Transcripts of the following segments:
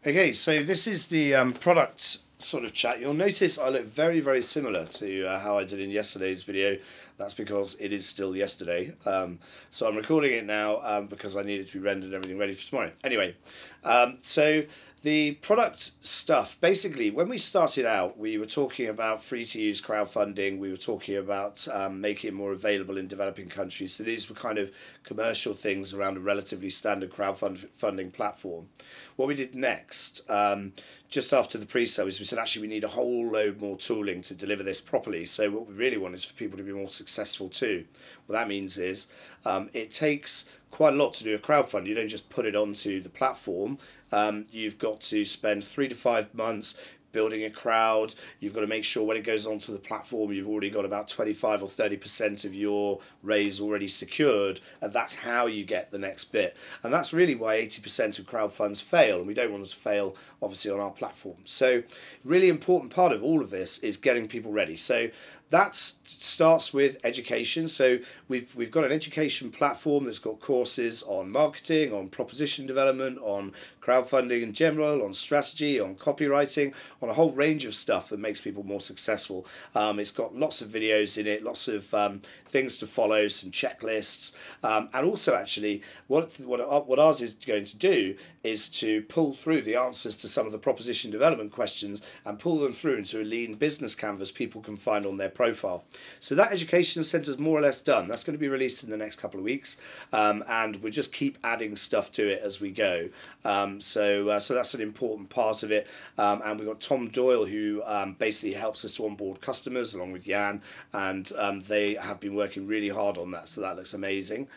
Okay, so this is the product sort of chat. You'll notice I look very, very similar to how I did in yesterday's video. That's because it is still yesterday. So I'm recording it now because I need it to be rendered and everything ready for tomorrow. Anyway, so the product stuff, basically, when we started out, we were talking about free-to-use crowdfunding. We were talking about making it more available in developing countries. So these were kind of commercial things around a relatively standard crowdfunding platform. What we did next, just after the pre-sale, is we said, actually, we need a whole load more tooling to deliver this properly. So what we really want is for people to be more successful too. What that means is it takes quite a lot to do a crowdfund. You don't just put it onto the platform. You've got to spend 3 to 5 months building a crowd. You've got to make sure when it goes onto the platform, you've already got about 25 or 30% of your raise already secured, and that's how you get the next bit. And that's really why 80% of crowdfunds fail, and we don't want them to fail, obviously, on our platform. So really important part of all of this is getting people ready. So that starts with education. So we've got an education platform that's got courses on marketing, on proposition development, on crowdfunding in general, on strategy, on copywriting, on a whole range of stuff that makes people more successful. It's got lots of videos in it, lots of things to follow, some checklists, and also actually what ours is going to do is to pull through the answers to some of the proposition development questions and pull them through into a lean business canvas people can find on their profile. So that education centre is more or less done. That's going to be released in the next couple of weeks, and we'll just keep adding stuff to it as we go. So that's an important part of it, and we've got Tom Doyle, who basically helps us to onboard customers along with Jan, and they have been working really hard on that, so that looks amazing.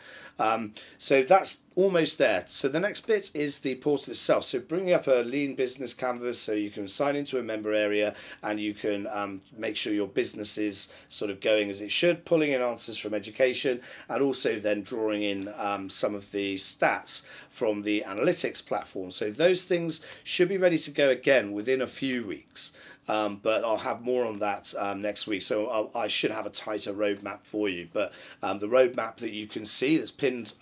So that's almost there. So the next bit is the portal itself. So bringing up a lean business canvas so you can sign into a member area and you can make sure your business is sort of going as it should, pulling in answers from education, and also then drawing in some of the stats from the analytics platform. So those things should be ready to go again within a few weeks. But I'll have more on that next week. So I should have a tighter roadmap for you. But the roadmap that you can see that's pinned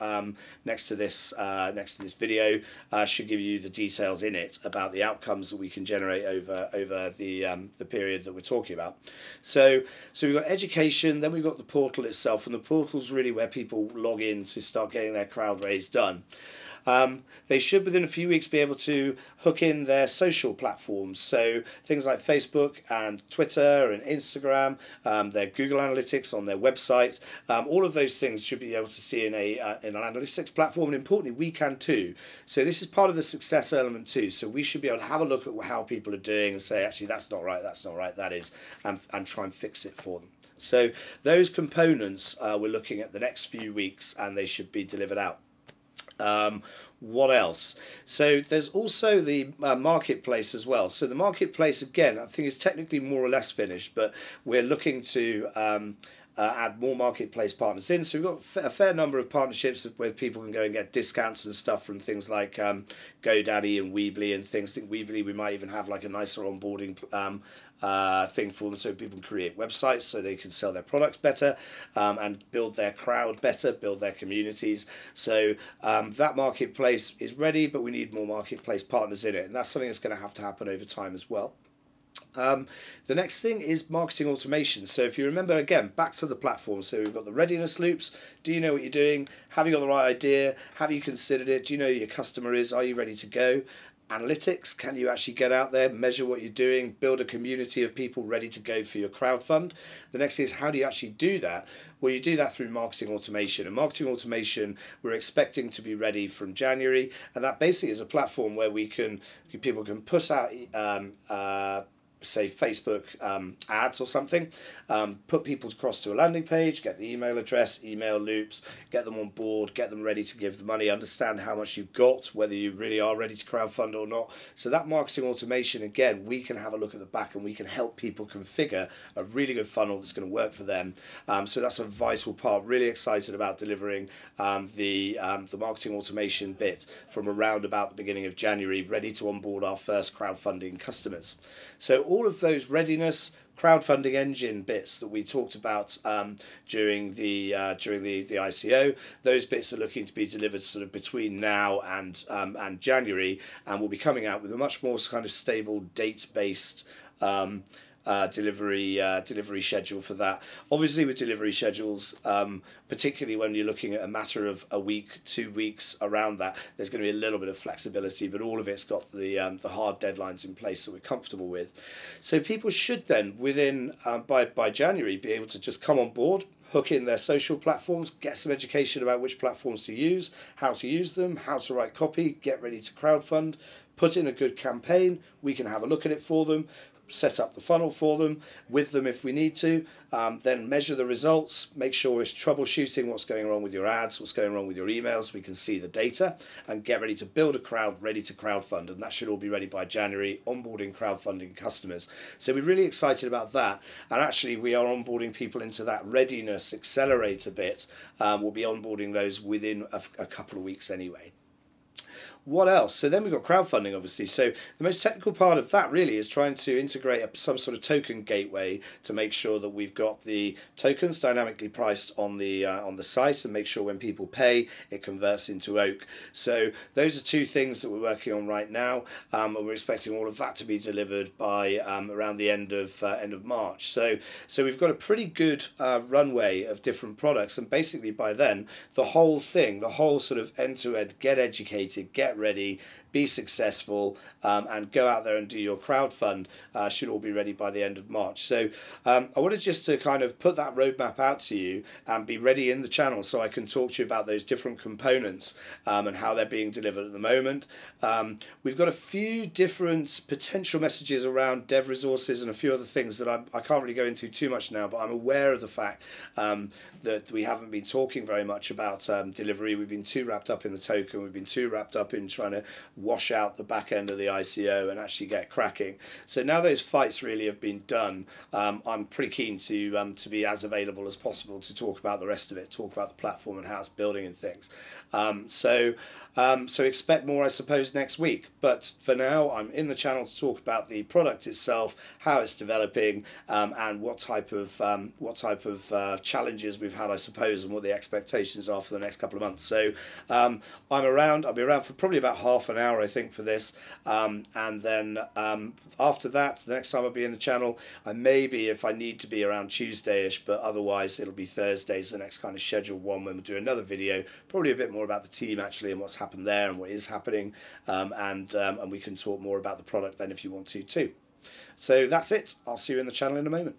next to this video should give you the details in it about the outcomes that we can generate over the period that we're talking about. So we've got education, then we've got the portal itself, and the portal's really where people log in to start getting their crowd raise done. They should within a few weeks be able to hook in their social platforms, so things like Facebook and Twitter and Instagram, their Google Analytics on their website, all of those things should be able to see in an analytics platform, and importantly we can too. So this is part of the success element too, so we should be able to have a look at how people are doing and say actually that's not right, that is, and try and fix it for them. So those components we're looking at the next few weeks and they should be delivered out. What else? So there's also the marketplace as well. So the marketplace, again, I think is technically more or less finished, but we're looking to add more marketplace partners in. So we've got a fair number of partnerships where people can go and get discounts and stuff from things like GoDaddy and Weebly and things. I think Weebly, we might even have like a nicer onboarding thing for them so people can create websites so they can sell their products better and build their crowd better, build their communities. So that marketplace is ready, but we need more marketplace partners in it, and that's something that's going to have to happen over time as well. The next thing is marketing automation. So if you remember, again, back to the platform. So we've got the readiness loops. Do you know what you're doing? Have you got the right idea? Have you considered it? Do you know who your customer is? Are you ready to go? Analytics, can you actually get out there, measure what you're doing, build a community of people ready to go for your crowdfund? The next thing is, how do you actually do that? Well, you do that through marketing automation. And marketing automation, we're expecting to be ready from January. And that basically is a platform where people can put out say Facebook ads or something, put people across to a landing page, get the email address, email loops, get them on board, get them ready to give the money, understand how much you've got, whether you really are ready to crowdfund or not. So that marketing automation, again, we can have a look at the back and we can help people configure a really good funnel that's going to work for them. So that's a vital part. Really excited about delivering the marketing automation bit from around about the beginning of January, ready to onboard our first crowdfunding customers. So all of those readiness, crowdfunding engine bits that we talked about during the ICO, those bits are looking to be delivered sort of between now and January, and we'll be coming out with a much more kind of stable date-based delivery schedule for that. Obviously, with delivery schedules, particularly when you're looking at a matter of a week, 2 weeks around that, there's going to be a little bit of flexibility, but all of it's got the hard deadlines in place that we're comfortable with. So people should then, within by January, be able to just come on board, hook in their social platforms, get some education about which platforms to use, how to use them, how to write copy, get ready to crowdfund, put in a good campaign. We can have a look at it for them, set up the funnel for them, with them if we need to, then measure the results, make sure we're troubleshooting what's going wrong with your ads, what's going wrong with your emails, we can see the data, and get ready to build a crowd ready to crowdfund, and that should all be ready by January, onboarding crowdfunding customers. So we're really excited about that, and actually we are onboarding people into that readiness accelerator bit. We'll be onboarding those within a couple of weeks anyway. What else? So then we've got crowdfunding, obviously. So the most technical part of that really is trying to integrate some sort of token gateway to make sure that we've got the tokens dynamically priced on the site, and make sure when people pay, it converts into Oak. So those are two things that we're working on right now, and we're expecting all of that to be delivered by around the end of March. So we've got a pretty good runway of different products, and basically by then the whole thing, the whole sort of end-to-end, get educated, get ready, be successful, and go out there and do your crowdfund should all be ready by the end of March. So I wanted just to kind of put that roadmap out to you and be ready in the channel so I can talk to you about those different components and how they're being delivered at the moment. We've got a few different potential messages around dev resources and a few other things that I can't really go into too much now, but I'm aware of the fact that we haven't been talking very much about delivery. We've been too wrapped up in the token, we've been too wrapped up in trying to wash out the back end of the ICO and actually get cracking. So now those fights really have been done, I'm pretty keen to be as available as possible to talk about the rest of it, talk about the platform and how it's building and things. So expect more, I suppose, next week. But for now, I'm in the channel to talk about the product itself, how it's developing, and what type of challenges we've had, I suppose, and what the expectations are for the next couple of months. So I'm around. I'll be around for probably about half an hour, I think, for this, and then after that, the next time I'll be in the channel, I may be, if I need to be, around Tuesday-ish, but otherwise it'll be Thursdays, the next kind of scheduled one, when we'll do another video, probably a bit more about the team actually and what's happened there and what is happening, and we can talk more about the product then if you want to too. So that's it. I'll see you in the channel in a moment.